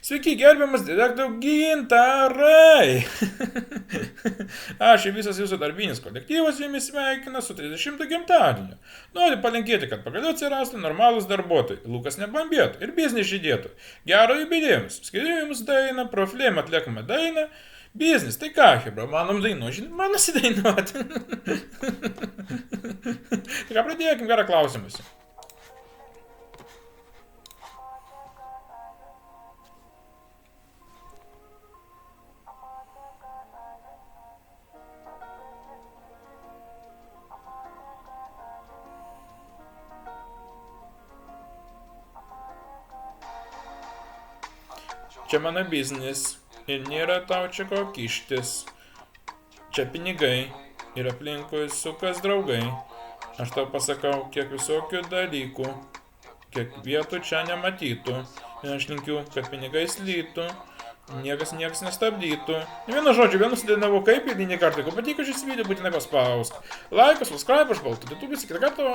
Sveiki, gerbiamas direktoriau Gintarai. Aš ir visas jūsų darbinis kolektyvas jumis sveikina su 30 gimtadieniu. Noriu palinkėti, kad pagaliau atsirastų normalūs darbuotojai, Lukas nebambėtų ir biznis žydėtų. Gero jubilėjimus. Skiriu jums dainą, profilėm atliekamą dainą. Biznis, tai ką, hebra, manom dainu, žinai, man nusidainuoti. Tai ką, pradėkim, gerą klausimus. Čia mano biznis ir nėra tau čia ko kištis. Čia pinigai ir aplinkui sukas draugai. Aš tau pasakau, kiek visokių dalykų, kiek vietų čia nematytų. Ir aš linkiu, kad pinigai slytų, niekas nestabdytų. Vienu žodžiu, vienu sudėdinavau kaip eilinį kartą. Jeigu patiko šis video, būtinai paspausk. Laikas, subscribe, aš baltu. Tai tu visi kitą kartą.